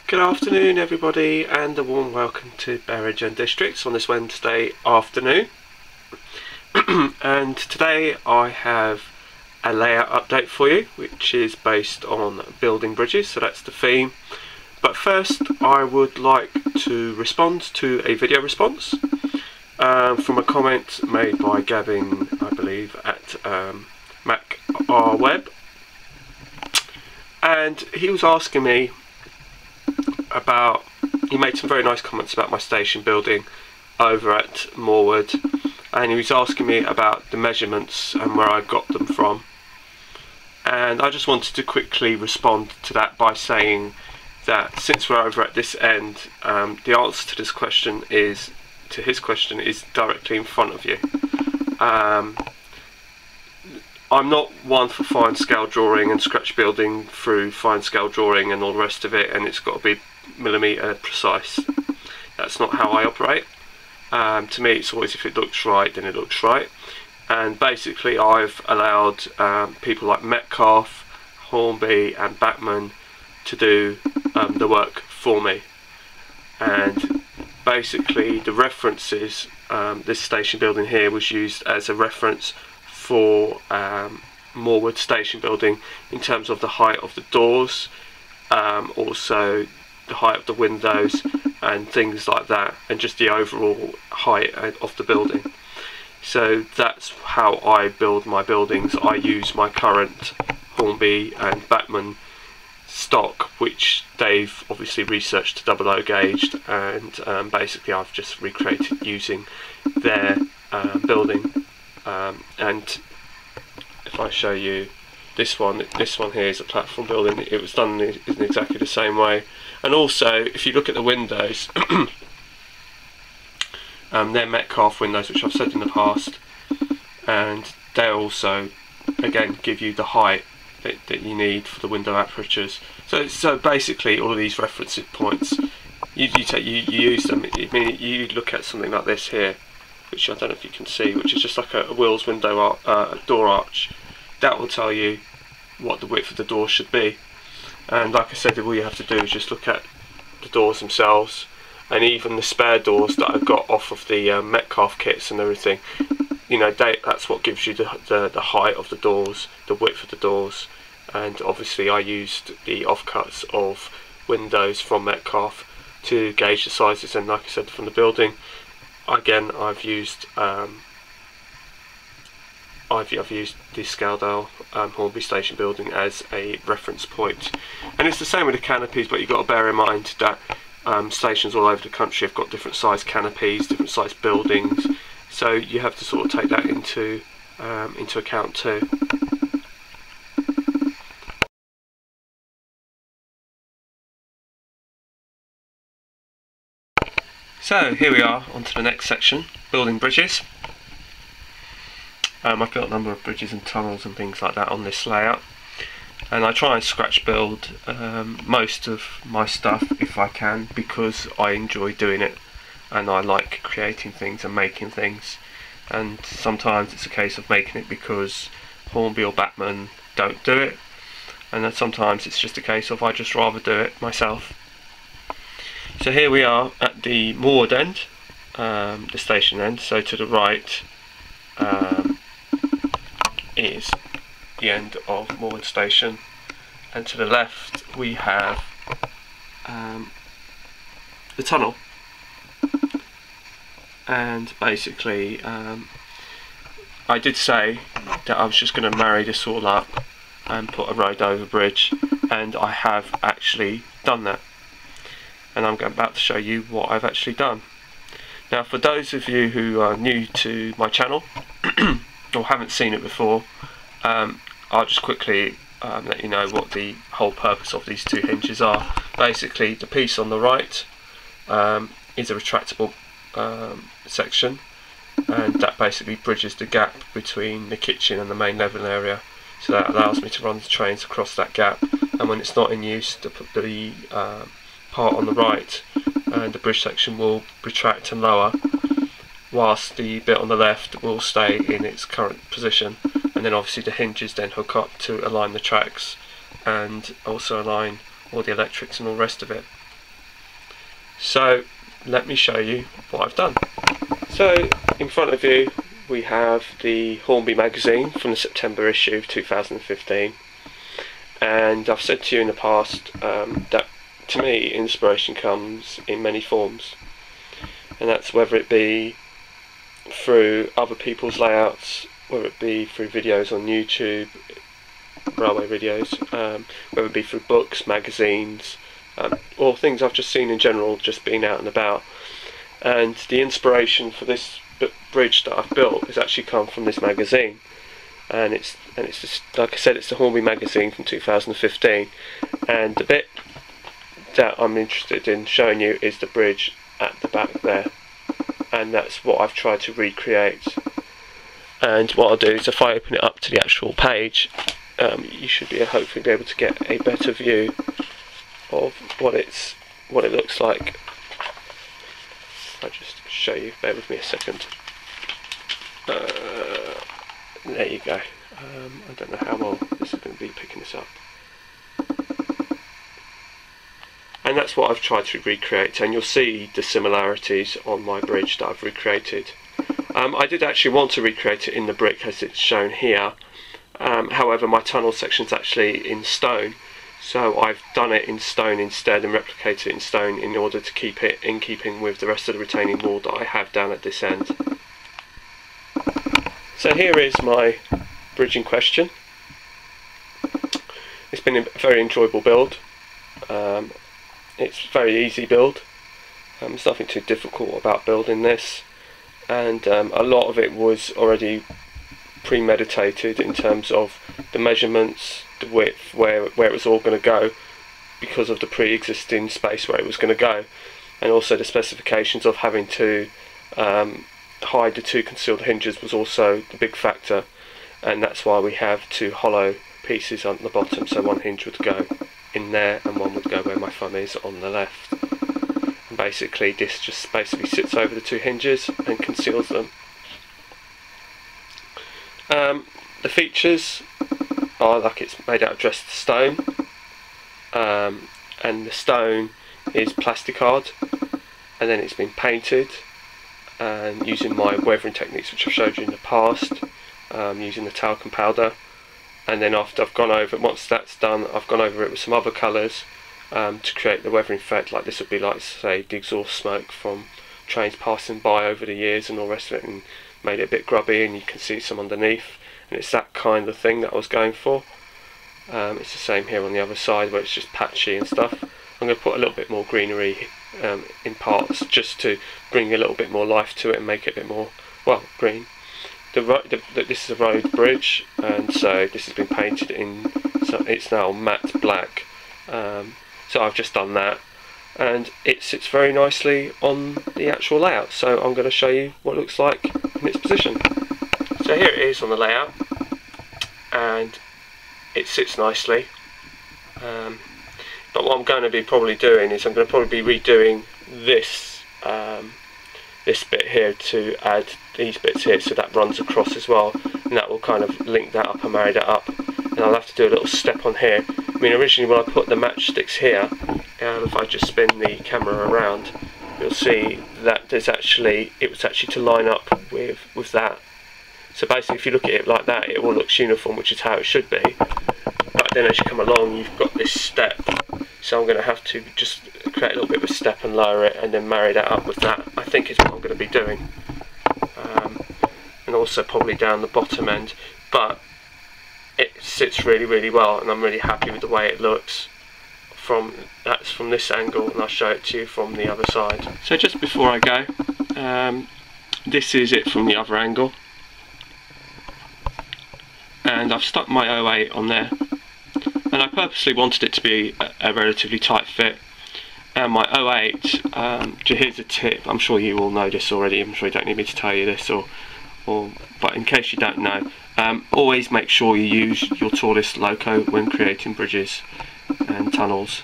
Good afternoon everybody, and a warm welcome to Berridge and Districts on this Wednesday afternoon. And today I have a layout update for you, which is based on building bridges, so that's the theme. But first I would like to respond to a video response from a comment made by Gavin, I believe, at MacRWeb. And he was asking me about, he made some very nice comments about my station building over at Morewood, and he was asking me about the measurements and where I got them from. And I just wanted to quickly respond to that by saying that since we're over at this end, the answer to this question is, to his question, is directly in front of you. I'm not one for fine scale drawing and scratch building through fine scale drawing and all the rest of it, and it's got to be millimetre precise. That's not how I operate. To me, it's always, if it looks right, then it looks right. And basically I've allowed people like Metcalfe, Hornby and Batman to do the work for me. And basically the references, this station building here was used as a reference for Morewood station building in terms of the height of the doors, also the height of the windows and things like that, and just the overall height of the building. So that's how I build my buildings. I use my current Hornby and Batman stock, which they've obviously researched to 00 gauged, and basically I've just recreated using their building. And if I show you this one here is a platform building. It was done in exactly the same way. And also, if you look at the windows, they're Metcalfe windows, which I've said in the past, and they also, again, give you the height that you need for the window apertures. So basically, all of these reference points, you use them. I mean, you look at something like this here, which I don't know if you can see, which is just like a Wills window door arch. That will tell you what the width of the door should be. And like I said, all you have to do is just look at the doors themselves, and even the spare doors that I've got off of the Metcalfe kits and everything. You know, that's what gives you the height of the doors, the width of the doors. And obviously I used the offcuts of windows from Metcalfe to gauge the sizes, and like I said, from the building, again, I've used the Scaledale Hornby station building as a reference point. And it's the same with the canopies, but you've got to bear in mind that stations all over the country have got different size canopies, different size buildings, so you have to sort of take that into account too. So here we are, on to the next section, building bridges. I've got a number of bridges and tunnels and things like that on this layout, and I try and scratch build most of my stuff if I can, because I enjoy doing it and I like creating things and making things. And sometimes it's a case of making it because Hornby or Batman don't do it, and then sometimes it's just a case of I just rather do it myself. So here we are at the Morewood end, the station end. So to the right is the end of Morewood station, and to the left we have the tunnel. And basically I did say that I was just going to marry this all up and put a road over bridge, and I have actually done that, and I'm about to show you what I've actually done. Now, for those of you who are new to my channel or haven't seen it before, I'll just quickly let you know what the whole purpose of these two hinges are. Basically, the piece on the right is a retractable section, and that basically bridges the gap between the kitchen and the main level area, so that allows me to run the trains across that gap. And when it's not in use, the part on the right, and the bridge section will retract and lower, whilst the bit on the left will stay in its current position. And then obviously the hinges then hook up to align the tracks and also align all the electrics and all the rest of it. So let me show you what I've done. So in front of you we have the Hornby magazine from the September issue of 2015, and I've said to you in the past that to me inspiration comes in many forms, and that's whether it be through other people's layouts, whether it be through videos on YouTube, railway videos, whether it be through books, magazines, or things I've just seen in general, just being out and about. And the inspiration for this bridge that I've built has actually come from this magazine, and it's just, like I said, it's the Hornby magazine from 2015, and the bit that I'm interested in showing you is the bridge at the back there, and that's what I've tried to recreate. And what I'll do is, if I open it up to the actual page, you should hopefully be able to get a better view of what it looks like. I'll just show you, bear with me a second. There you go. I don't know how well this is going to be picking this up. And that's what I've tried to recreate, and you'll see the similarities on my bridge that I've recreated. I did actually want to recreate it in the brick as it's shown here, however my tunnel section is actually in stone, so I've done it in stone instead and replicated it in stone in order to keep it in keeping with the rest of the retaining wall that I have down at this end. So here is my bridge in question. It's been a very enjoyable build. It's a very easy build. There's nothing too difficult about building this, and a lot of it was already premeditated in terms of the measurements, the width, where it was all going to go, because of the pre-existing space where it was going to go, and also the specifications of having to hide the two concealed hinges was also the big factor, and that's why we have two hollow pieces on the bottom, so one hinge would go in there and one would go where my thumb is on the left. And basically this just basically sits over the two hinges and conceals them. The features are like it's made out of dressed stone, and the stone is plasticard, and then it's been painted, and using my weathering techniques which I've showed you in the past, using the talcum powder. And then after I've gone over it, once that's done, I've gone over it with some other colours to create the weathering effect. Like this would be like, say, the exhaust smoke from trains passing by over the years and all the rest of it, and made it a bit grubby and you can see some underneath, and it's that kind of thing that I was going for. It's the same here on the other side where it's just patchy and stuff. I'm going to put a little bit more greenery in parts just to bring a little bit more life to it and make it a bit more, well, green. This is a road bridge, and so this has been painted in, so it's now matte black, so I've just done that, and it sits very nicely on the actual layout. So I'm going to show you what it looks like in its position. So here it is on the layout, and it sits nicely, but what I'm going to be probably doing is I'm going to probably be redoing this this bit here to add these bits here, so that runs across as well, and that will kind of link that up and marry that up. And I'll have to do a little step on here. I mean, originally when I put the matchsticks here, if I just spin the camera around, you'll see that it was actually to line up with that. So basically if you look at it like that, it all looks uniform, which is how it should be. But then as you come along, you've got this step, so I'm going to have to just create a little bit of a step and lower it, and then marry that up with that, I think is what I'm going to be doing. And also probably down the bottom end, but it sits really, really well, and I'm really happy with the way it looks from this angle, and I'll show it to you from the other side. So just before I go, this is it from the other angle, and I've stuck my 08 on there, and I purposely wanted it to be a relatively tight fit. And my 08, here's a tip, I'm sure you all know this already, I'm sure you don't need me to tell you this, but in case you don't know, always make sure you use your tallest loco when creating bridges and tunnels,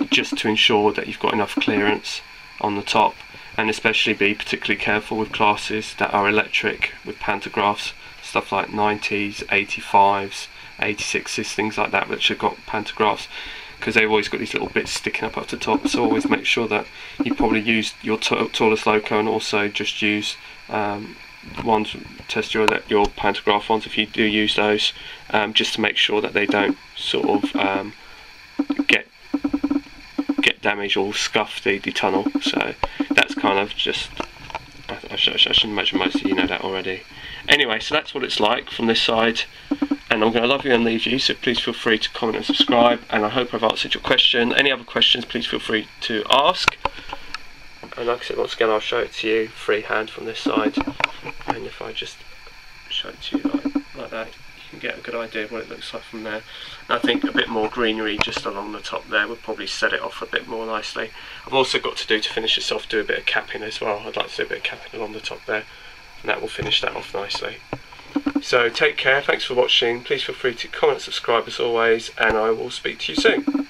just to ensure that you've got enough clearance on the top, and especially be particularly careful with classes that are electric with pantographs, stuff like 90s, 85s, 86s, things like that which have got pantographs. because they've always got these little bits sticking up at the top. So always make sure that you probably use your tallest loco, and also just use ones, test your pantograph ones if you do use those, just to make sure that they don't sort of get damaged or scuff the tunnel. So that's kind of just, I should imagine most of you know that already. Anyway, so that's what it's like from this side, and I'm going to love you and leave you, so please feel free to comment and subscribe, and I hope I've answered your question. Any other questions, please feel free to ask. And like I said, once again, I'll show it to you freehand from this side, and if I just show it to you like that, you can get a good idea of what it looks like from there. And I think a bit more greenery just along the top there would probably set it off a bit more nicely. I've also got to finish this off, do a bit of capping as well. I'd like to do a bit of capping along the top there, and that will finish that off nicely. So take care, thanks for watching, please feel free to comment and subscribe as always, and I will speak to you soon.